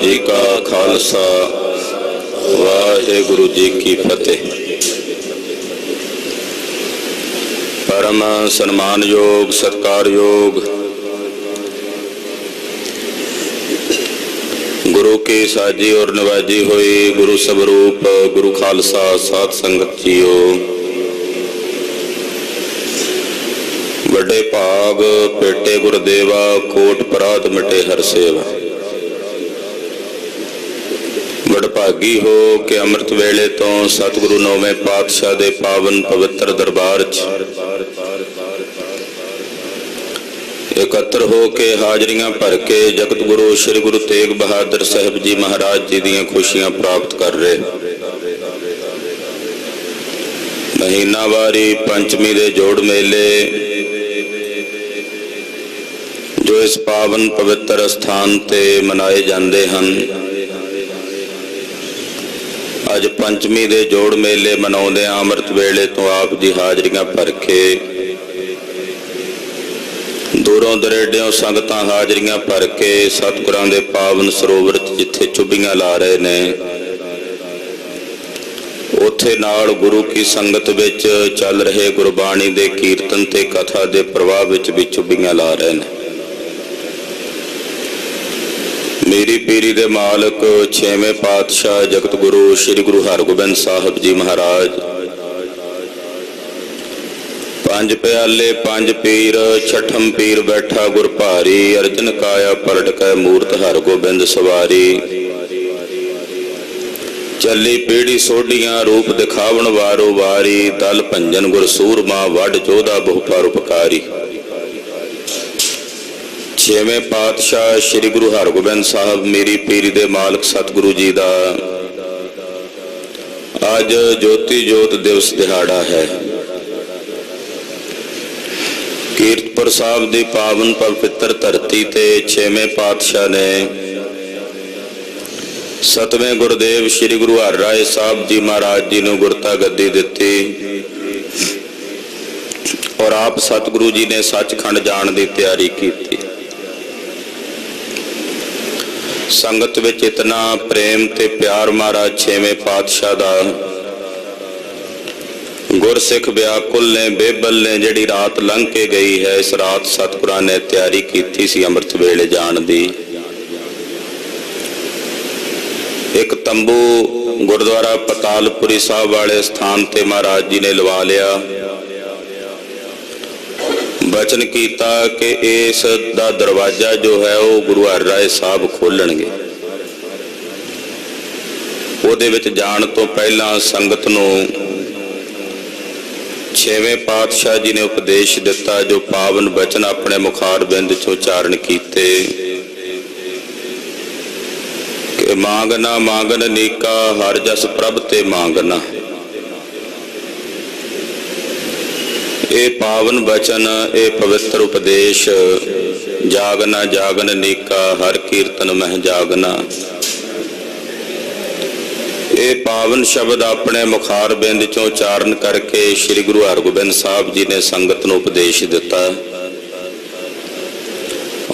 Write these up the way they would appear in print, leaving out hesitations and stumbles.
जी का खालसा वाहिगुरु जी की फतेह। परम सन्मान योग सत्कार योग गुरु की साजी और नवाजी हुई गुरु स्वरूप गुरु खालसा साध संगत जीओ। बड़े भाग पेटे गुरदेवा कोट पराध मिटे हर सेवा। वडभागी हो कि अमृत वेले तो सतगुरु नौवें पातशाह दे पावन पवित्र दरबार एकत्र हो के हाजरियां भर के जगत गुरु श्री गुरु तेग बहादुर साहब जी महाराज जी दी खुशियां प्राप्त कर रहे। महीनावारी पंचमी दे जोड़ मेले जो इस पावन पवित्र स्थान ते मनाए जाते हैं। अज पंचमी दे जोड़ मेले मनाउंदे अमृत वेले तो आप जी हाजरियां भर के दूरों दरेडियों संगतां हाजरियां भर के सतगुरां दे पावन सरोवर जिथे चुबियां ला रहे ने उत्थे नाल गुरु की संगत विच चल रहे गुरबाणी दे कीर्तन ते कथा दे प्रवाह विच भी चुबियां ला रहे ने। मेरी पीरी दे मालक छेवें पातशाह जगत गुरु श्री गुरु हरगोबिंद साहब जी महाराज पंज प्याले पंज पीर छठम पीर बैठा गुर भारी अर्जन काया पलट कै मूरत हरगोबिंद सवारी। चली पीढ़ी सोडियां रूप दिखावन वारो वारी दल भंजन गुर सूरमा वड जोधा बहु परोपकारी। छेवें पातशाह श्री गुरु हरगोबिंद साहब मेरी पीरी दे मालक सतगुरु जी दा अज ज्योति जोत दिवस दिहाड़ा है। कीरतपुर साहब दी पावन पवित्र धरती ते छेवें पातशाह ने सतवें गुरुदेव श्री गुरु हरराय साहब जी महाराज जी नूं गुरता गद्दी दिती और आप सतगुरु जी ने सचखंड जाण दी तैयारी की। संगत विच इतना प्रेम ते प्यार महाराज छेवें पातशाह दा गुरसिख व्याकुल ने बेबल ने जिहड़ी रात लंघ के गई है। इस रात सतगुरां ने तैयारी की सी अमृत वेले जाण दी। एक तंबू गुरुद्वारा पतालपुरी साहब वाले स्थान ते महाराज जी ने लवा लिया। वचन किया कि इस दा दरवाजा जो है वो गुरु हरराय साहब खोलणगे। उहदे विच जाण तो पहला संगत नूं छेवें पातशाह जी ने उपदेश दिता जो पावन वचन अपने मुखार बिंद चों उचारण कीते कि मांगना मांगन नीका हर जस प्रभ ते मांगना। ये पावन वचन ये पवित्र उपदेश जागना जागन नीका हर कीर्तन मह जागना। ये पावन शब्द अपने मुखार बिंद चों उचारण करके श्री गुरु हरगोबिंद साहब जी ने संगत नूं उपदेश दिता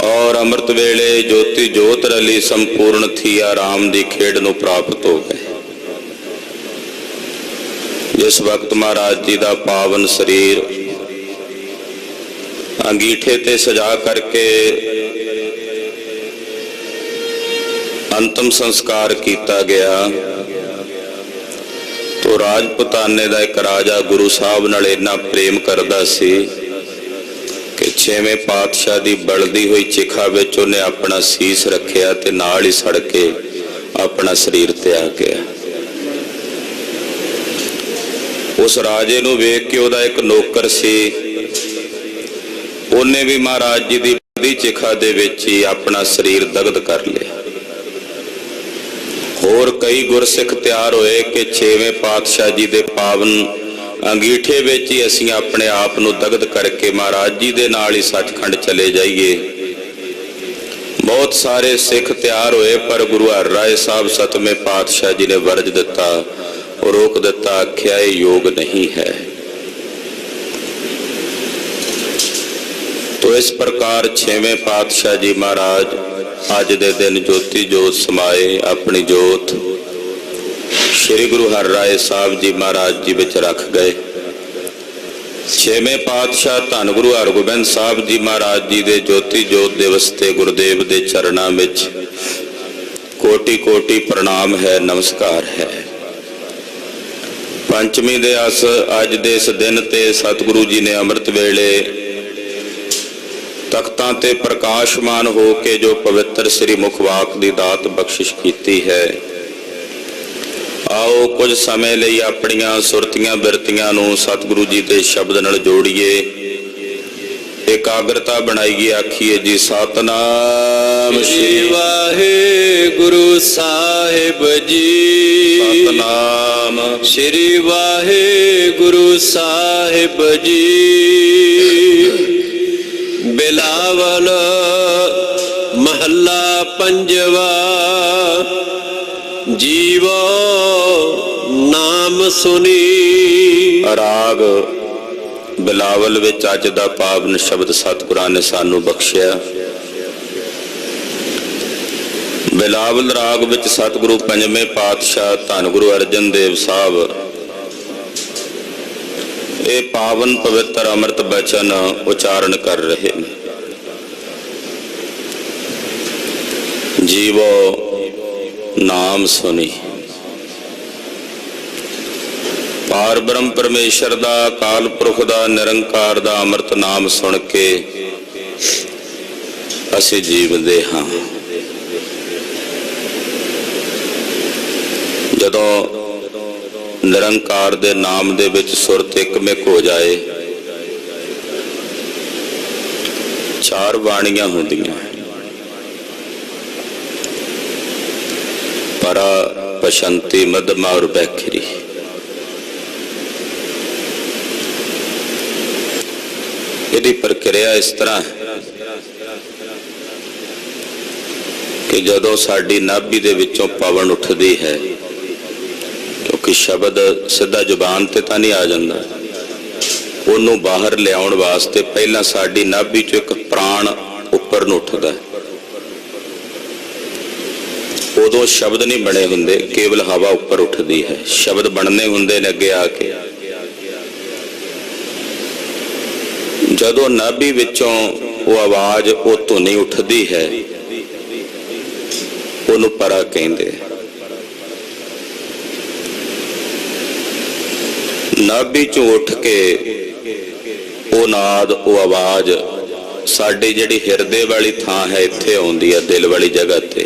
और अमृत वेले ज्योति जोत रली संपूर्ण थी आराम दी खेड़ नूं प्राप्त हो गए। जिस वक्त महाराज जी दा पावन शरीर अंगीठे ते सजा करके अंतिम संस्कार किया गया तो राजपुताने का एक राजा गुरु साहब नाल इन्ना प्रेम करता सी कि छेवें पातशाह की बलदी हुई चिखा विच उन्हें अपना सीस रखिया ते नाल ही सड़ के अपना शरीर त्याग गया। उस राजे नूं वेख के उहदा एक नौकर सी उन्हें भी महाराज जी की चिखा दे विच ही अपना शरीर दगद कर लिया। होर कई गुरसिख तैयार होए कि छेवें पातशाह जी दे पावन अंगीठे विच ही असीं अपने आप नूं दगद करके महाराज जी दे नाल ही सचखंड चले जाइए। बहुत सारे सिख तैयार होए पर गुरु हरराय साहब सतवें पातशाह जी ने वरज दिता और रोक दिता, आख्या ये योग नहीं है। तो इस प्रकार छेवें पातशाह जी महाराज अज दे दिन ज्योति जोत समाए अपनी जोत श्री गुरु हरराय साहब जी महाराज जी विच रख गए। छेवें पातशाह धन गुरु हरगोबिंद साहब जी महाराज जी दे ज्योति जोत दिवस ते गुरुदेव दे चरणां विच कोटि कोटि प्रणाम है, नमस्कार है। पंचमी दे अस अज दे इस दिन ते सतगुरु जी ने अमृत वेले तख्तां ते प्रकाशमान हो के जो पवित्र श्री मुखवाक दी दात बख्शिश कीती है, आओ कुछ समय लई अपनियां सुरतियां बिरतियां नूं सतगुरु जी दे शब्द नाल जोड़िए, एकाग्रता बनाइए। आखिए जी सतनाम श्री वाहेगुरु साहिब जी, सतनाम श्री वाहेगुरु साहिब जी। बिलावल महला पंजवा, जीवो नाम सुनी। राग बिलावल विच अज दा पावन शब्द सतगुरां ने सानू बख्शिया। बिलावल राग विच सतगुरु पंजवें पातशाह धन गुरु अर्जन देव साहब ये पावन पवित्र अमृत बचन उचारण कर रहे हैं। जीवो नाम सुनी। पार ब्रह्म परमेश्वर दा, अकाल पुरख दा, निरंकार दा अमृत नाम सुन के असीं जीवदे हां। जदों निरंकार दे नाम दे विच सुरत एकमिक हो जाए, चार बाणियां हुंदियां, परा, पशंती, मध्यमा और बैखरी। यदि प्रक्रिया इस तरह कि जदों साडी नाभि दे विचों पवन उठदी है, क्योंकि शब्द सीधा जुबान ते तां नहीं आ जांदा, ਉਹਨੂੰ बाहर लियाउण वास्ते पहला साडी नाभि चों एक प्राण उपर नूं उठदा है। उदों शब्द नहीं बने हुंदे, केवल हवा उपर उठदी है। शब्द बनने हुंदे ने अगे आके। जदों नाभि विचों वो आवाज, वो धुनी उठदी है, ਉਹਨੂੰ परा कहंदे। नाभि चों उठ के वो नाद, वो आवाज साडी जिहड़ी हिरदे वाली थां है इत्थे आउंदी है, दिल वाली जगह ते।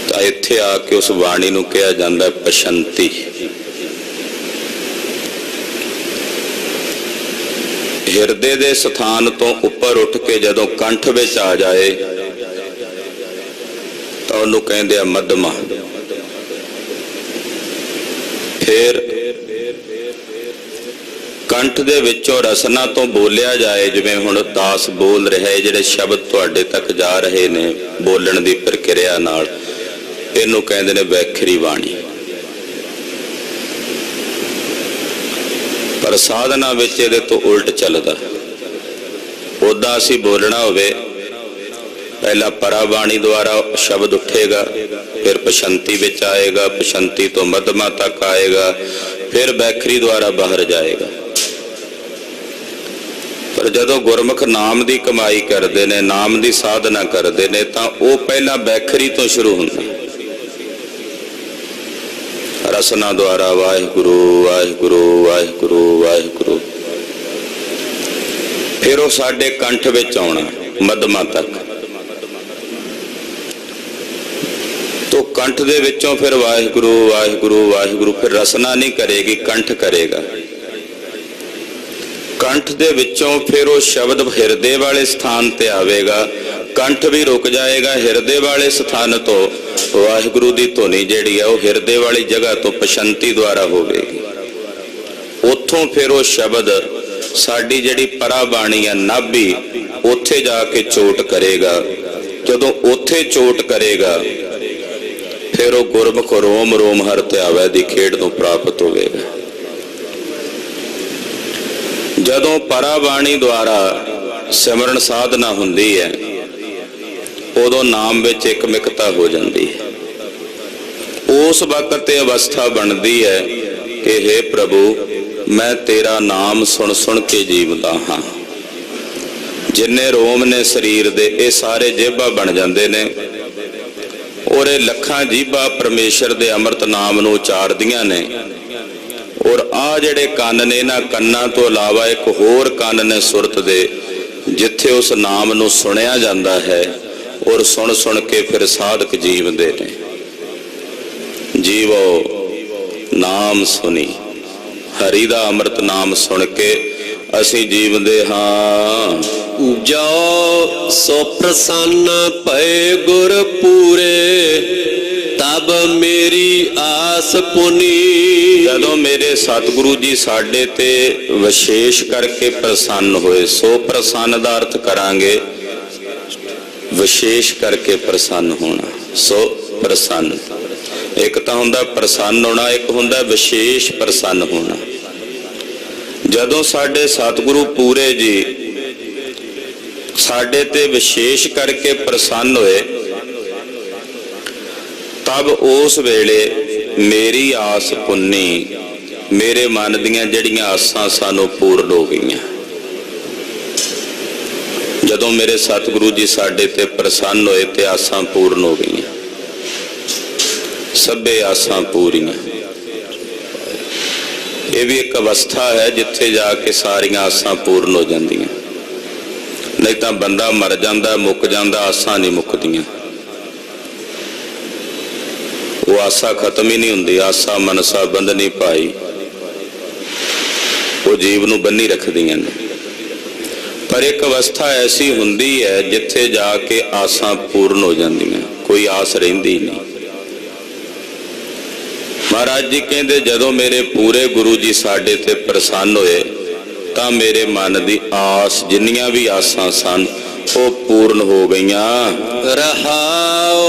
तां इत्थे आके उस बाणी नूं कहा जांदा पशंती। हिरदे दे स्थान तो उपर उठ के जदों कंठ विच आ जाए तां उहनूं कहंदे आ मध्यमा। फिर कंठ दे विचों रसना तो बोलिया जाए, जिवें हुण दास बोल रहा है, जिहड़े शब्द तुहाडे तक जा रहे ने बोलण दी प्रक्रिया नाल, इहनूं कहंदे ने वैखरी बाणी। पर साधना विच इहदे तो उल्ट चलदा। उदां असीं बोलना होवे, पहला परा बाणी द्वारा शब्द उठेगा, फिर पशंती विच आएगा, पशंती तो मध्यमा तक आएगा, फिर बैखरी द्वारा बाहर जाएगा। पर जदों गुरमुख नाम की कमाई करते ने, नाम की साधना करते ने, तो वह पहला बैखरी तो शुरू होंदा। रसना द्वारा वाहिगुरु वाहिगुरु वाहिगुरु वाहिगुरु, फिर वो साडे कंठ विच आउणा मध्यमा तक। तो कंठ दे विचों फिर वाहिगुरु वाहिगुरु वाहिगुरु, फिर रसना नहीं करेगी, कंठ करेगा। कंठ दे विचों फिर वो शब्द हिरदे वाले स्थान ते आवेगा, कंठ भी रुक जाएगा। हिरदे वाले स्थान तो वाहिगुरु दी धुनी जिहड़ी है वो हिरदे वाली जगह तो पशंती द्वारा होवेगी। उत्थों फिर वो शब्द साडी जिहड़ी परा बाणी है नाभि, उत्थे जाके चोट करेगा। जदों उत्थे चोट करेगा फिर वो गुरमुख रोम रोम हर त्यावै दी खेड़ तो प्राप्त होवेगा। जदों परा बाणी द्वारा सिमरन साधना हुंदी है ਉਦੋਂ ਨਾਮ ਵਿੱਚ ਇੱਕ ਮਿਕਤਾ ਹੋ ਜਾਂਦੀ ਹੈ। ਉਸ ਵਕਤ ਇਹ ਅਵਸਥਾ ਬਣਦੀ ਹੈ ਕਿ ਹੇ ਪ੍ਰਭੂ, ਮੈਂ ਤੇਰਾ ਨਾਮ ਸੁਣ ਸੁਣ ਕੇ ਜੀਵਦਾ ਹਾਂ। ਜਿੰਨੇ ਰੋਮ ਨੇ ਸਰੀਰ ਦੇ, ਇਹ ਸਾਰੇ ਜੇਬਾਂ ਬਣ ਜਾਂਦੇ ਨੇ, ਔਰ ਇਹ ਲੱਖਾਂ ਜੀਭਾਂ ਪਰਮੇਸ਼ਰ ਦੇ ਅੰਮ੍ਰਿਤ ਨਾਮ ਨੂੰ ਉਚਾਰਦੀਆਂ ਨੇ। ਔਰ ਆਹ ਜਿਹੜੇ ਕੰਨ ਨੇ, ਇਹਨਾਂ ਕੰਨਾਂ ਤੋਂ ਇਲਾਵਾ ਇੱਕ ਹੋਰ ਕੰਨ ਨੇ ਸੁਰਤ ਦੇ, ਜਿੱਥੇ ਉਸ ਨਾਮ ਨੂੰ ਸੁਣਿਆ ਜਾਂਦਾ ਹੈ, ਔਰ ਸੁਣ ਸੁਣ ਕੇ ਫਿਰ ਸਾਧਕ ਜੀਵਦੇ ਨੇ। ਜੀਵੋ ਨਾਮ ਸੁਣੀ, ਹਰੀ ਦਾ ਅੰਮ੍ਰਿਤ ਨਾਮ ਸੁਣ ਕੇ ਅਸੀਂ ਜੀਵਦੇ ਹਾਂ। ਜੋ ਸੋ ਪ੍ਰਸੰਨ ਭਏ ਗੁਰ ਪੂਰੇ, ਤਬ ਮੇਰੀ ਆਸ ਪੁਨੀ। ਜਦੋਂ ਮੇਰੇ ਸਤਿਗੁਰੂ ਜੀ ਸਾਡੇ ਤੇ ਵਿਸ਼ੇਸ਼ ਕਰਕੇ ਪ੍ਰਸੰਨ ਹੋਏ, ਸੋ ਪ੍ਰਸੰਨ ਦਾ ਅਰਥ ਕਰਾਂਗੇ ਵਿਸ਼ੇਸ਼ ਕਰਕੇ ਪ੍ਰਸੰਨ ਹੋਣਾ। ਸੋ ਪ੍ਰਸੰਨ, ਇੱਕ ਤਾਂ ਹੁੰਦਾ ਪ੍ਰਸੰਨ ਹੋਣਾ, ਇੱਕ ਹੁੰਦਾ ਵਿਸ਼ੇਸ਼ ਪ੍ਰਸੰਨ ਹੋਣਾ। ਜਦੋਂ ਸਾਡੇ ਸਤਿਗੁਰੂ ਪੂਰੇ ਜੀ ਸਾਡੇ ਤੇ ਵਿਸ਼ੇਸ਼ ਕਰਕੇ ਪ੍ਰਸੰਨ ਹੋਏ, ਤਬ ਉਸ ਵੇਲੇ ਮੇਰੀ ਆਸ ਪੁੰਨੀ, ਮੇਰੇ ਮਨ ਦੀਆਂ ਜਿਹੜੀਆਂ ਆਸਾਂ ਸਾਨੂੰ ਪੂਰਨ ਹੋ ਗਈਆਂ। ਜਦੋਂ ਮੇਰੇ ਸਤਿਗੁਰੂ ਜੀ ਸਾਡੇ ਤੇ ਪ੍ਰਸੰਨ ਹੋਏ ਤੇ ਆਸਾਂ ਪੂਰਨ ਹੋ ਗਈਆਂ, ਸਭੇ ਆਸਾਂ ਪੂਰੀਆਂ। ਇਹ ਵੀ ਇੱਕ ਅਵਸਥਾ ਹੈ ਜਿੱਥੇ ਜਾ ਕੇ ਸਾਰੀਆਂ ਆਸਾਂ ਪੂਰਨ ਹੋ ਜਾਂਦੀਆਂ। ਨਹੀਂ ਤਾਂ ਬੰਦਾ ਮਰ ਜਾਂਦਾ, ਮੁੱਕ ਜਾਂਦਾ, ਆਸਾਂ ਨਹੀਂ ਮੁੱਕਦੀਆਂ। ਉਹ ਆਸਾ ਖਤਮ ਹੀ ਨਹੀਂ ਹੁੰਦੀ। ਆਸਾ ਮਨਸਾ ਬੰਧਨੀ ਭਾਈ, ਉਹ ਜੀਵ ਨੂੰ ਬੰਨੀ ਰੱਖਦੀਆਂ ਨੇ। ਪਰ ਇੱਕ ਅਵਸਥਾ ਐਸੀ ਹੁੰਦੀ ਹੈ ਜਿੱਥੇ ਜਾ ਕੇ ਆਸਾਂ ਪੂਰਨ ਹੋ ਜਾਂਦੀਆਂ, ਕੋਈ ਆਸ ਰਹਿੰਦੀ ਨਹੀਂ। ਮਹਾਰਾਜ ਜੀ ਕਹਿੰਦੇ, ਜਦੋਂ ਮੇਰੇ ਪੂਰੇ ਗੁਰੂ ਜੀ ਸਾਡੇ ਤੇ ਪ੍ਰਸੰਨ ਹੋਏ ਤਾਂ ਮੇਰੇ ਮਨ ਦੀ ਆਸ, ਜਿੰਨੀਆਂ ਵੀ ਆਸਾਂ ਸਨ, ਉਹ ਪੂਰਨ ਹੋ ਗਈਆਂ। ਰਹਾਓ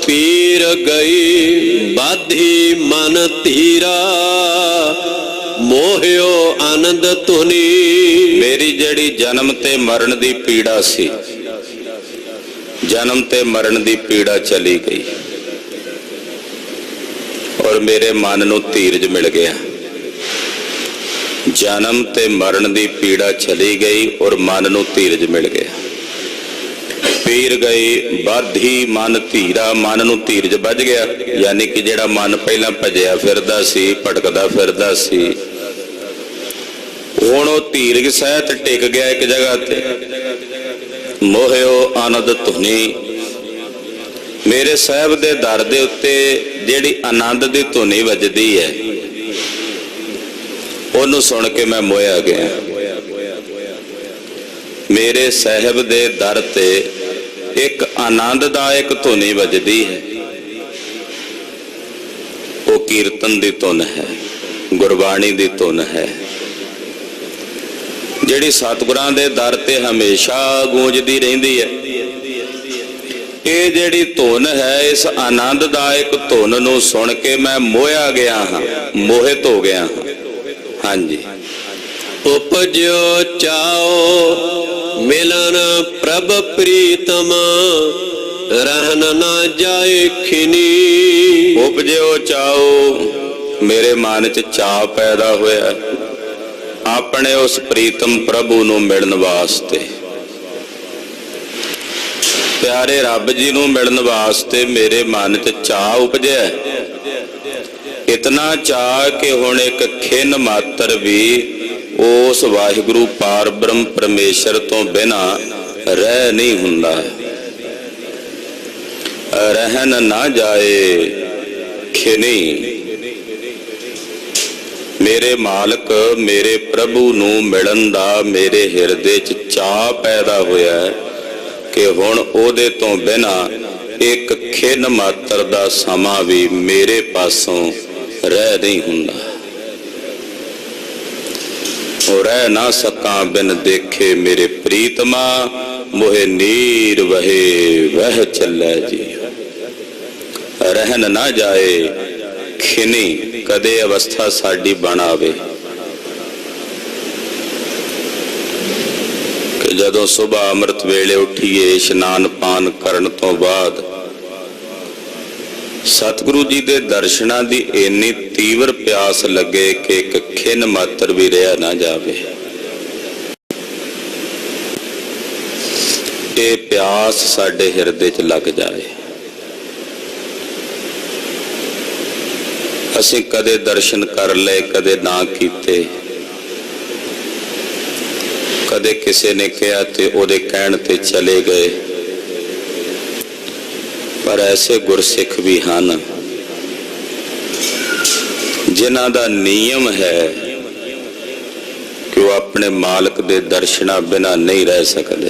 ਪੀਰ ਗਈ ਬਾਧੀ ਮਨ ਧੀਰਾ, ਮੋਹਿਓ ਆਨੰਦ ਧੁਨੀ। ਮੇਰੀ ਜਿਹੜੀ ਜਨਮ ਤੇ ਮਰਨ ਦੀ ਪੀੜਾ ਸੀ, ਜਨਮ ਤੇ ਮਰਨ ਦੀ ਪੀੜਾ ਚਲੀ ਗਈ, ਔਰ ਮੇਰੇ ਮਨ ਨੂੰ ਧੀਰਜ ਮਿਲ ਗਿਆ। ਜਨਮ ਤੇ ਮਰਨ ਦੀ ਪੀੜਾ ਚਲੀ ਗਈ ਔਰ ਮਨ ਨੂੰ ਧੀਰਜ ਮਿਲ ਗਿਆ। ਪੀਰ ਗਈ ਬਾਧੀ ਮਨ ਧੀਰਾ, ਮਨ ਨੂੰ ਧੀਰਜ ਵੱਜ ਗਿਆ। ਯਾਨੀ ਕਿ ਜਿਹੜਾ ਮਨ ਪਹਿਲਾਂ ਭਜਿਆ ਫਿਰਦਾ ਸੀ, ਭਟਕਦਾ ਫਿਰਦਾ ਸੀ, ਹੁਣ ਉਹ ਧੀਰਜ ਸਹਿਤ ਟਿਕ ਗਿਆ ਇੱਕ ਜਗ੍ਹਾ ਤੇ। ਮੋਹਿਓ ਆਨੰਦ ਧੁਨੀ, ਮੇਰੇ ਸਾਹਿਬ ਦੇ ਦਰ ਦੇ ਉੱਤੇ ਜਿਹੜੀ ਆਨੰਦ ਦੀ ਧੁਨੀ ਵੱਜਦੀ ਹੈ, ਉਹਨੂੰ ਸੁਣ ਕੇ ਮੈਂ ਮੋਹਿਆ ਗਿਆ। ਮੇਰੇ ਸਾਹਿਬ ਦੇ ਦਰ ਤੇ ਇੱਕ ਆਨੰਦਦਾਇਕ ਧੁਨੀ ਵੱਜਦੀ ਹੈ, ਉਹ ਕੀਰਤਨ ਦੀ ਧੁਨ ਹੈ, ਗੁਰਬਾਣੀ ਦੀ ਧੁਨ ਹੈ, ਜਿਹੜੀ ਸਤਿਗੁਰਾਂ ਦੇ ਦਰ ਤੇ ਹਮੇਸ਼ਾ ਗੂੰਜਦੀ ਰਹਿੰਦੀ ਹੈ। ਇਹ ਜਿਹੜੀ ਧੁਨ ਹੈ, ਇਸ ਆਨੰਦਦਾਇਕ ਧੁਨ ਨੂੰ ਸੁਣ ਕੇ ਮੈਂ ਮੋਹਿਆ ਗਿਆ ਹਾਂ, ਮੋਹਿਤ ਹੋ ਗਿਆ ਹਾਂ। ਹਾਂਜੀ। ਉਪਜਿਓ ਚਾਓ ਮਿਲਨ ਪ੍ਰਭ ਪ੍ਰੀਤਮ, ਰਹਿਨ ਨਾ ਜਾਏ ਖਿਨੀ। ਉਪਜਿਓ ਚਾਓ, ਮੇਰੇ ਮਨ 'ਚ ਚਾਅ ਪੈਦਾ ਹੋਇਆ ਆਪਣੇ ਉਸ ਪ੍ਰੀਤਮ ਪ੍ਰਭੂ ਨੂੰ ਮਿਲਣ ਵਾਸਤੇ, ਪਿਆਰੇ ਰੱਬ ਜੀ ਨੂੰ ਮਿਲਣ ਵਾਸਤੇ ਮੇਰੇ ਮਨ 'ਚ ਚਾਅ ਉਪਜਿਆ। ਇਤਨਾ ਚਾਅ ਕਿ ਹੁਣ ਇੱਕ ਖਿੰਨ ਮਾਤਰ ਵੀ ਉਸ ਵਾਹਿਗੁਰੂ ਪਾਰ ਬ੍ਰਹਮ ਪਰਮੇਸ਼ਰ ਤੋਂ ਬਿਨਾਂ ਰਹਿ ਨਹੀਂ ਹੁੰਦਾ। ਰਹਿਣ ਨਾ ਜਾਏ ਖਿਨੀ, ਮੇਰੇ ਮਾਲਕ ਮੇਰੇ ਪ੍ਰਭੂ ਨੂੰ ਮਿਲਣ ਦਾ ਮੇਰੇ ਹਿਰਦੇ 'ਚ ਚਾਅ ਪੈਦਾ ਹੋਇਆ ਕਿ ਹੁਣ ਉਹਦੇ ਤੋਂ ਬਿਨਾਂ ਇੱਕ ਖਿੰਨ ਮਾਤਰ ਦਾ ਸਮਾਂ ਵੀ ਮੇਰੇ ਪਾਸੋਂ ਰਹਿ ਨਹੀਂ ਹੁੰਦਾ। ਉਹ ਰਹਿ ਨਾ ਸਕਾਂ ਬਿਨ ਦੇਖੇ ਮੇਰੇ ਪ੍ਰੀਤਮਾ, ਮੋਹਿ ਨੀਰ ਵਹੇ ਵਹਿ ਚੱਲੇ ਜੀ। ਰਹਿਣ ਨਾ ਜਾਏ ਖਿਨੀ, ਕਦੇ ਅਵਸਥਾ ਸਾਡੀ ਬਣ ਆਵੇ ਜਦੋਂ ਸੁਬਹ ਅੰਮ੍ਰਿਤ ਵੇਲੇ ਉੱਠੀਏ ਇਸ਼ਨਾਨ ਪਾਨ ਕਰਨ ਤੋਂ ਬਾਅਦ ਸਤਿਗੁਰੂ ਜੀ ਦੇ ਦਰਸ਼ਨਾਂ ਦੀ ਇੰਨੀ ਤੀਵਰ ਪਿਆਸ ਲੱਗੇ ਕਿ ਇੱਕ ਖਿੰਨ ਮਾਤਰ ਵੀ ਰਿਹਾ ਨਾ ਜਾਵੇ। ਇਹ ਪਿਆਸ ਸਾਡੇ ਹਿਰਦੇ 'ਚ ਲੱਗ ਜਾਏ। ਅਸੀਂ ਕਦੇ ਦਰਸ਼ਨ ਕਰ ਲਏ, ਕਦੇ ਨਾ ਕੀਤੇ, ਕਦੇ ਕਿਸੇ ਨੇ ਕਿਹਾ ਤੇ ਉਹਦੇ ਕਹਿਣ ਤੇ ਚਲੇ ਗਏ। ਪਰ ਐਸੇ ਗੁਰਸਿੱਖ ਵੀ ਹਨ ਜਿਨ੍ਹਾਂ ਦਾ ਨਿਯਮ ਹੈ ਕਿ ਉਹ ਆਪਣੇ ਮਾਲਕ ਦੇ ਦਰਸ਼ਨਾਂ ਬਿਨਾਂ ਨਹੀਂ ਰਹਿ ਸਕਦੇ।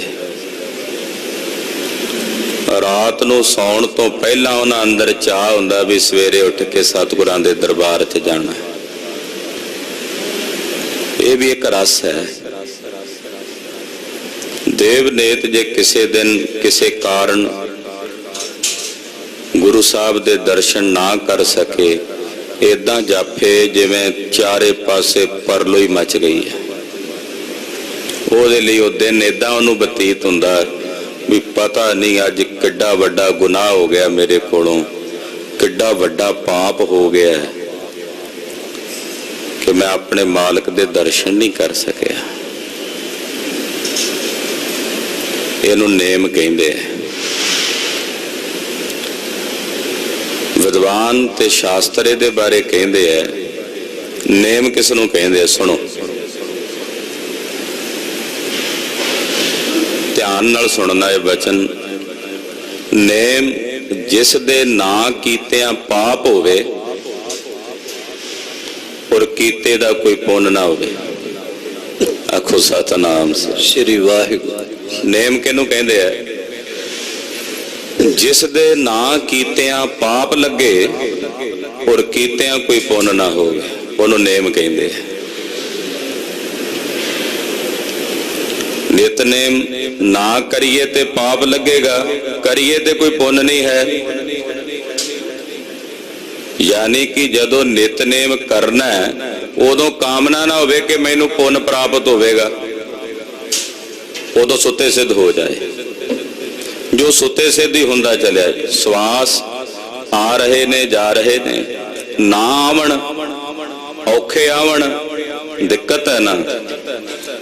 ਰਾਤ ਨੂੰ ਸੌਣ ਤੋਂ ਪਹਿਲਾਂ ਉਹਨਾਂ ਅੰਦਰ ਚਾਹ ਹੁੰਦਾ ਵੀ ਸਵੇਰੇ ਉੱਠ ਕੇ ਸਤਿਗੁਰਾਂ ਦੇ ਦਰਬਾਰ 'ਚ ਜਾਣਾ। ਇਹ ਵੀ ਇੱਕ ਰਸ ਹੈ। ਦੇਵਨੇਤ ਜੇ ਕਿਸੇ ਦਿਨ ਕਿਸੇ ਕਾਰਨ ਗੁਰੂ ਸਾਹਿਬ ਦੇ ਦਰਸ਼ਨ ਨਾ ਕਰ ਸਕੇ, ਏਦਾਂ ਜਾਫੇ ਜਿਵੇਂ ਚਾਰੇ ਪਾਸੇ ਪਰਲੋਈ ਮਚ ਗਈ ਹੈ। ਉਹਦੇ ਲਈ ਉਹ ਦਿਨ ਏਦਾਂ ਉਹਨੂੰ ਬਤੀਤ ਹੁੰਦਾ ਵੀ ਪਤਾ ਨਹੀਂ ਅੱਜ ਕਿੱਡਾ ਵੱਡਾ ਗੁਨਾਹ ਹੋ ਗਿਆ ਮੇਰੇ ਕੋਲੋਂ, ਕਿੱਡਾ ਵੱਡਾ ਪਾਪ ਹੋ ਗਿਆ ਕਿ ਮੈਂ ਆਪਣੇ ਮਾਲਕ ਦੇ ਦਰਸ਼ਨ ਨਹੀਂ ਕਰ ਸਕਿਆ। ਇਹਨੂੰ ਨੇਮ ਕਹਿੰਦੇ ਆ। ਵਿਦਵਾਨ ਤੇ ਸ਼ਾਸਤਰ ਇਹਦੇ ਬਾਰੇ ਕਹਿੰਦੇ ਆ। ਨੇਮ ਕਿਸ ਨੂੰ ਕਹਿੰਦੇ ਆ? ਸੁਣੋ, ਧਿਆਨ ਨਾਲ ਸੁਣਨਾ ਇਹ ਬਚਨ। ਨੇਮ ਜਿਸ ਦੇ ਨਾ ਕੀਤਿਆਂ ਪਾਪ ਹੋਵੇ ਔਰ ਕੀਤੇ ਦਾ ਕੋਈ ਪੁੰਨ ਨਾ ਹੋਵੇ। ਆਖੋ ਸਤਿਨਾਮ ਸ੍ਰੀ ਵਾਹਿਗੁਰੂ। ਨੇਮ ਕਿਹਨੂੰ ਕਹਿੰਦੇ ਆ? ਜਿਸ ਦੇ ਨਾ ਕੀਤਿਆਂ ਪਾਪ ਲੱਗੇ ਔਰ ਕੀਤਿਆਂ ਕੋਈ ਪੁੰਨ ਨਾ ਹੋਵੇ, ਉਹਨੂੰ ਨੇਮ ਕਹਿੰਦੇ ਆ। ਨਿਤਨੇਮ ਨਾ ਕਰੀਏ ਤੇ ਪਾਪ ਲੱਗੇਗਾ, ਕਰੀਏ ਤੇ ਕੋਈ ਪੁੰਨ ਨਹੀਂ ਹੈ। ਯਾਨੀ ਕਿ ਜਦੋਂ ਨਿਤਨੇਮ ਕਰਨਾ ਹੈ ਉਦੋਂ ਕਾਮਨਾ ਨਾ ਹੋਵੇ ਕਿ ਮੈਨੂੰ ਪੁੰਨ ਪ੍ਰਾਪਤ ਹੋਵੇਗਾ, ਉਦੋਂ ਸੁੱਤੇ ਸਿੱਧ ਹੋ ਜਾਏ। ਜੋ ਸੁੱਤੇ ਸਿੱਧ ਹੀ ਹੁੰਦਾ ਚੱਲਿਆ। ਸਵਾਸ ਆ ਰਹੇ ਨੇ, ਜਾ ਰਹੇ ਨੇ, ਨਾ ਆਵਣ, ਔਖੇ ਆਵਣ, ਦਿੱਕਤ ਹੈ ਨਾ।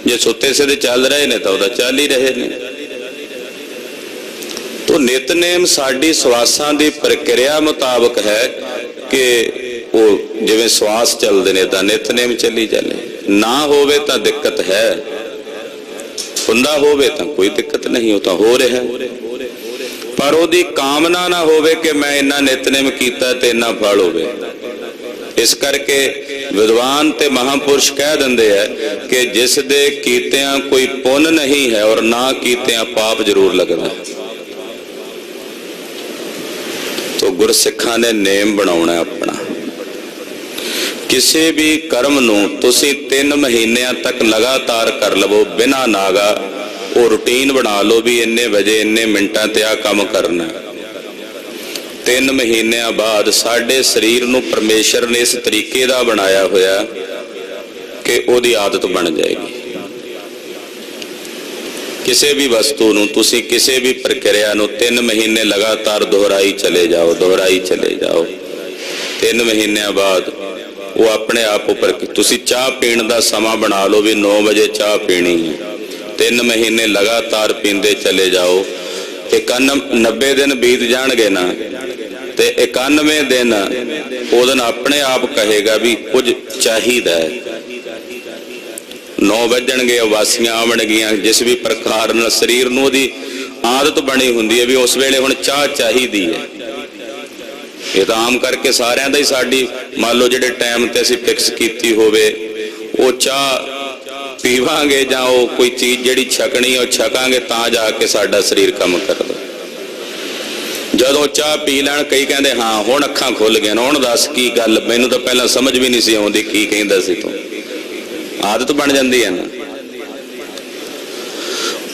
ਜੇ ਸੁੱਤੇ ਸਿੱਧ ਚੱਲ ਰਹੇ ਨੇ ਤਾਂ ਉਹਦਾ ਚੱਲ ਹੀ ਰਹੇ ਨੇ। ਤੋ ਨਿਤਨੇਮ ਸਾਡੀ ਸਵਾਸਾਂ ਦੀ ਪ੍ਰਕਿਰਿਆ ਮੁਤਾਬਕ ਹੈ ਕਿ ਉਹ ਜਿਵੇਂ ਸਵਾਸ ਚੱਲਦੇ ਨੇ ਤਾਂ ਨਿਤਨੇਮ ਚੱਲੀ ਚੱਲੇ। ਨਾ ਹੋਵੇ ਤਾਂ ਦਿੱਕਤ ਹੈ, ਹੁੰਦਾ ਹੋਵੇ ਤਾਂ ਕੋਈ ਦਿੱਕਤ ਨਹੀਂ, ਉਹ ਤਾਂ ਹੋ ਰਿਹਾ। ਪਰ ਉਹਦੀ ਕਾਮਨਾ ਨਾ ਹੋਵੇ ਕਿ ਮੈਂ ਇੰਨਾ ਨਿਤਨੇਮ ਕੀਤਾ ਤੇ ਇੰਨਾ ਫਲ ਹੋਵੇ। ਇਸ ਕਰਕੇ ਵਿਦਵਾਨ ਤੇ ਮਹਾਂਪੁਰਸ਼ ਕਹਿ ਦਿੰਦੇ ਆ ਕਿ ਜਿਸ ਦੇ ਕੀਤਿਆਂ ਕੋਈ ਪੁੰਨ ਨਹੀਂ ਹੈ ਔਰ ਨਾ ਕੀਤਿਆਂ ਪਾਪ ਜ਼ਰੂਰ ਲੱਗਦਾ। ਤੋ ਗੁਰਸਿੱਖਾਂ ਨੇ ਨੇਮ ਬਣਾਉਣਾ ਆਪਣਾ। ਕਿਸੇ ਵੀ ਕਰਮ ਨੂੰ ਤੁਸੀਂ 3 ਮਹੀਨਿਆਂ ਤੱਕ ਲਗਾਤਾਰ ਕਰ ਲਵੋ ਬਿਨਾਂ ਨਾਗਾ। ਉਹ ਰੂਟੀਨ ਬਣਾ ਲਓ ਵੀ ਇੰਨੇ ਵਜੇ ਇੰਨੇ ਮਿੰਟਾਂ ਤੇ ਆ ਕੰਮ ਕਰਨਾ। 3 ਮਹੀਨਿਆਂ ਬਾਅਦ ਸਾਡੇ ਸਰੀਰ ਨੂੰ ਪਰਮੇਸ਼ਰ ਨੇ ਇਸ ਤਰੀਕੇ ਦਾ ਬਣਾਇਆ ਹੋਇਆ ਕਿ ਉਹਦੀ ਆਦਤ ਬਣ ਜਾਏਗੀ। ਕਿਸੇ ਵੀ ਵਸਤੂ ਨੂੰ ਤੁਸੀਂ ਕਿਸੇ ਵੀ ਪ੍ਰਕਿਰਿਆ ਨੂੰ 3 ਮਹੀਨੇ ਲਗਾਤਾਰ ਦੁਹਰਾਈ ਚਲੇ ਜਾਓ, ਦੁਹਰਾਈ ਚਲੇ ਜਾਓ। 3 ਮਹੀਨਿਆਂ ਬਾਅਦ ਉਹ ਆਪਣੇ ਆਪ ਉੱਪਰ। ਤੁਸੀਂ ਚਾਹ ਪੀਣ ਦਾ ਸਮਾਂ ਬਣਾ ਲਓ ਵੀ 9 ਵਜੇ ਚਾਹ ਪੀਣੀ ਹੈ। 3 ਮਹੀਨੇ ਲਗਾਤਾਰ ਪੀਂਦੇ ਚਲੇ ਜਾਓ। 90 ਦਿਨ ਬੀਤ ਜਾਣਗੇ ਨਾ ਤੇ 91 ਦਿਨ ਉਹ ਦਿਨ ਆਪਣੇ ਆਪ ਕਹੇਗਾ ਵੀ ਕੁਝ ਚਾਹੀਦਾ ਹੈ। 9 ਵੱਜਣਗੇ, ਉਬਾਸੀਆਂ ਆਉਣਗੀਆਂ। ਜਿਸ ਵੀ ਪ੍ਰਕਾਰ ਨਾਲ ਸਰੀਰ ਨੂੰ ਉਹਦੀ ਆਦਤ ਬਣੀ ਹੁੰਦੀ ਹੈ ਵੀ ਉਸ ਵੇਲੇ ਹੁਣ ਚਾਹ ਚਾਹੀਦੀ ਹੈ। ਇਹ ਤਾਂ ਆਮ ਕਰਕੇ ਸਾਰਿਆਂ ਦਾ ਹੀ। ਸਾਡੀ ਮੰਨ ਲਓ ਜਿਹੜੇ ਟਾਈਮ ਤੇ ਅਸੀਂ ਫਿਕਸ ਕੀਤੀ ਹੋਵੇ ਉਹ ਚਾਹ ਪੀਵਾਂਗੇ ਜਾਂ ਉਹ ਕੋਈ ਚੀਜ਼ ਜਿਹੜੀ ਛਕਣੀ ਉਹ ਛਕਾਂਗੇ ਤਾਂ ਜਾ ਕੇ ਸਾਡਾ ਸਰੀਰ ਕੰਮ ਕਰਦਾ। ਜਦੋਂ ਚਾਹ ਪੀ ਲੈਣ ਕਈ ਕਹਿੰਦੇ ਹਾਂ ਹੁਣ ਅੱਖਾਂ ਖੁੱਲ ਗਈਆਂ, ਹੁਣ ਦੱਸ ਕੀ ਗੱਲ, ਮੈਨੂੰ ਤਾਂ ਪਹਿਲਾਂ ਸਮਝ ਵੀ ਨਹੀਂ ਸੀ ਆਉਂਦੀ ਕੀ ਕਹਿੰਦਾ ਸੀ ਤੂੰ। ਆਦਤ ਬਣ ਜਾਂਦੀ ਹੈ ਨਾ।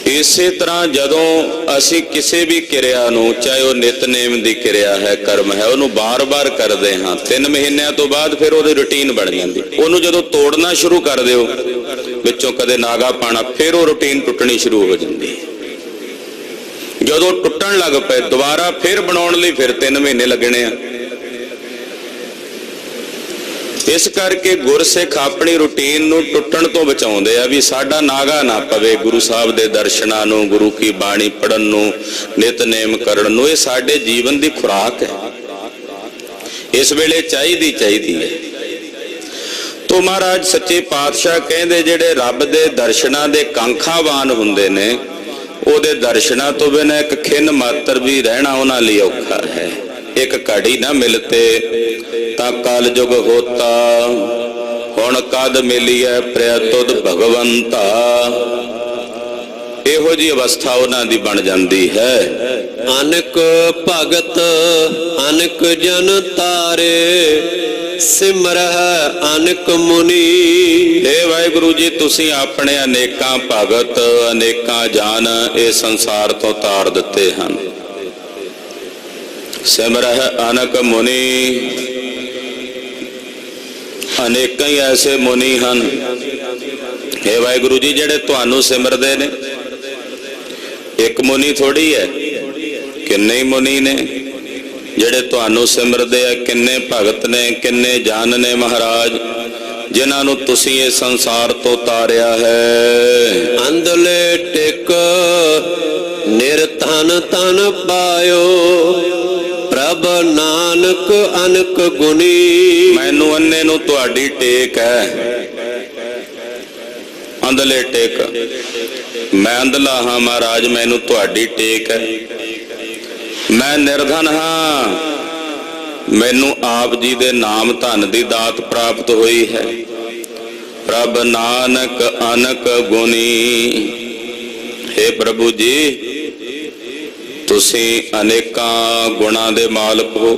ਇਸੇ ਤਰ੍ਹਾਂ ਜਦੋਂ ਅਸੀਂ ਕਿਸੇ ਵੀ ਕਿਰਿਆ ਨੂੰ, ਚਾਹੇ ਉਹ ਨਿਤਨੇਮ ਦੀ ਕਿਰਿਆ ਹੈ, ਕਰਮ ਹੈ, ਉਹਨੂੰ ਬਾਰ-ਬਾਰ ਕਰਦੇ ਹਾਂ 3 ਮਹੀਨਿਆਂ ਤੋਂ ਬਾਅਦ ਫਿਰ ਉਹਦੀ ਰੁਟੀਨ ਬਣ ਜਾਂਦੀ। ਉਹਨੂੰ ਜਦੋਂ ਤੋੜਨਾ ਸ਼ੁਰੂ ਕਰ ਦਿਓ ਵਿੱਚੋਂ ਕਦੇ ਨਾਗਾ ਪਾਣਾ, ਫਿਰ ਉਹ ਰੁਟੀਨ ਟੁੱਟਣੀ ਸ਼ੁਰੂ ਹੋ ਜਾਂਦੀ ਹੈ। ਜਦੋਂ ਟੁੱਟਣ ਲੱਗ ਪਏ ਦੁਬਾਰਾ ਫਿਰ ਬਣਾਉਣ ਲਈ ਫਿਰ 3 ਮਹੀਨੇ ਲੱਗਣੇ ਆ। ਇਸ ਕਰਕੇ ਗੁਰਸਿੱਖ ਆਪਣੀ ਰੁਟੀਨ ਨੂੰ ਟੁੱਟਣ ਤੋਂ ਬਚਾਉਂਦੇ ਆ ਵੀ ਸਾਡਾ ਨਾਗਾ ਨਾ ਪਵੇ ਗੁਰੂ ਸਾਹਿਬ ਦੇ ਦਰਸ਼ਨਾਂ ਨੂੰ, ਗੁਰੂ ਕੀ ਬਾਣੀ ਪੜਨ ਨੂੰ, ਨਿਤਨੇਮ ਕਰਨ ਨੂੰ। ਇਹ ਸਾਡੇ ਜੀਵਨ ਦੀ ਖੁਰਾਕ ਹੈ, ਇਸ ਵੇਲੇ ਚਾਹੀਦੀ ਹੈ। ਤੋ ਮਹਾਰਾਜ ਸੱਚੇ ਪਾਤਸ਼ਾਹ ਕਹਿੰਦੇ ਜਿਹੜੇ ਰੱਬ ਦੇ ਦਰਸ਼ਨਾਂ ਦੇ ਕਾਂਖਾਵਾਨ ਹੁੰਦੇ ਨੇ, ਉਹਦੇ ਦਰਸ਼ਨਾਂ ਤੋਂ ਬਿਨਾਂ ਇੱਕ ਖਿੰਨ ਮਾਤਰ ਵੀ ਰਹਿਣਾ ਉਹਨਾਂ ਲਈ ਔਖਾ ਹੈ। ਇੱਕ ਘੜੀ ਨਾ ਮਿਲਤੇ ਤਾਂ ਕਲ ਯੁਗ ਹੋਤਾ, ਹੁਣ ਕਦ ਮਿਲੀਐ ਪ੍ਰਿਆ ਤੁਧ ਭਗਵੰਤਾ। ਇਹੋ ਜਿਹੀ ਅਵਸਥਾ ਉਹਨਾਂ ਦੀ ਬਣ ਜਾਂਦੀ ਹੈ। ਅਨਕ ਭਗਤ ਅਨਕ ਜਨ ਤਾਰੇ, ਸਿਮਰਹਿ ਅਨਕ ਮੁਨੀ। ਹੇ ਵਾਹਿਗੁਰੂ ਜੀ, ਤੁਸੀਂ ਆਪਣੇ ਅਨੇਕਾਂ ਭਗਤ ਅਨੇਕਾਂ ਜਨ ਇਹ ਸੰਸਾਰ ਤੋਂ ਤਾਰ ਦਿੱਤੇ ਹਨ। ਸਿਮਰਹਿ ਅਨਕ ਮੁਨੀ, ਅਨੇਕਾਂ ਹੀ ਐਸੇ ਮੁਨੀ ਹਨ ਹੇ ਵਾਹਿਗੁਰੂ ਜੀ ਜਿਹੜੇ ਤੁਹਾਨੂੰ ਸਿਮਰਦੇ ਨੇ। ਇੱਕ ਮੁਨੀ ਥੋੜੀ ਹੈ, ਕਿੰਨੇ ਹੀ ਮੁਨੀ ਨੇ ਜਿਹੜੇ ਤੁਹਾਨੂੰ ਸਿਮਰਦੇ ਆ। ਕਿੰਨੇ ਭਗਤ ਨੇ, ਕਿੰਨੇ ਜਨ ਨੇ ਮਹਾਰਾਜ, ਜਿਨ੍ਹਾਂ ਨੂੰ ਤੁਸੀਂ ਇਹ ਸੰਸਾਰ ਤੋਂ ਤਾਰਿਆ ਹੈ। ਅੰਧਲੇ ਟਿਕ ਨਿਰਧਨ ਤਨ ਪਾਇਓ, ਪ੍ਰਭ ਨਾਨਕ ਅਨਕ ਗੁਣੀ। ਮੈਨੂੰ ਅੰਨੇ ਨੂੰ ਤੁਹਾਡੀ ਟੇਕ ਹੈ, ਅੰਧਲੇ ਟੇਕ। ਮੈਂ ਅੰਧਲਾ ਹਾਂ ਮਹਾਰਾਜ, ਮੈਨੂੰ ਤੁਹਾਡੀ ਟੇਕ ਹੈ। ਮੈਂ ਨਿਰਧਨ ਹਾਂ, ਮੈਨੂੰ ਆਪ ਜੀ ਦੇ ਨਾਮ ਧਨ ਦੀ ਦਾਤ ਪ੍ਰਾਪਤ ਹੋਈ ਹੈ। ਪ੍ਰਭ ਨਾਨਕ ਅਨਕ ਗੁਣੀ। ਹੇ ਪ੍ਰਭੂ ਜੀ, ਤੁਸੀਂ ਅਨੇਕਾਂ ਗੁਣਾਂ ਦੇ ਮਾਲਕ ਹੋ।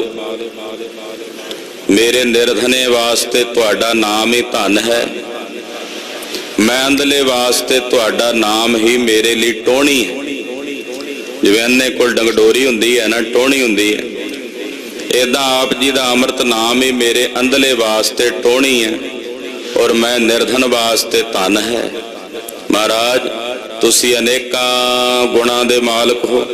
ਮੇਰੇ ਨਿਰਧਨੇ ਵਾਸਤੇ ਤੁਹਾਡਾ ਨਾਮ ਹੀ ਧਨ ਹੈ। ਮੈਂ ਅੰਧਲੇ ਵਾਸਤੇ ਤੁਹਾਡਾ ਨਾਮ ਹੀ ਮੇਰੇ ਲਈ ਟੋਹਣੀ ਹੈ। ਜਿਵੇਂ ਅੰਨੇ ਕੋਲ ਡੰਗਡੋਰੀ ਹੁੰਦੀ ਹੈ ਨਾ, ਟੋਹਣੀ ਹੁੰਦੀ ਹੈ, ਏਦਾਂ ਆਪ ਜੀ ਦਾ ਅੰਮ੍ਰਿਤ ਨਾਮ ਹੀ ਮੇਰੇ ਅੰਧਲੇ ਵਾਸਤੇ ਟੋਹਣੀ ਹੈ, ਔਰ ਮੈਂ ਨਿਰਧਨ ਵਾਸਤੇ ਧਨ ਹੈ। ਮਹਾਰਾਜ, ਤੁਸੀਂ ਅਨੇਕਾਂ ਗੁਣਾਂ ਦੇ ਮਾਲਕ ਹੋ।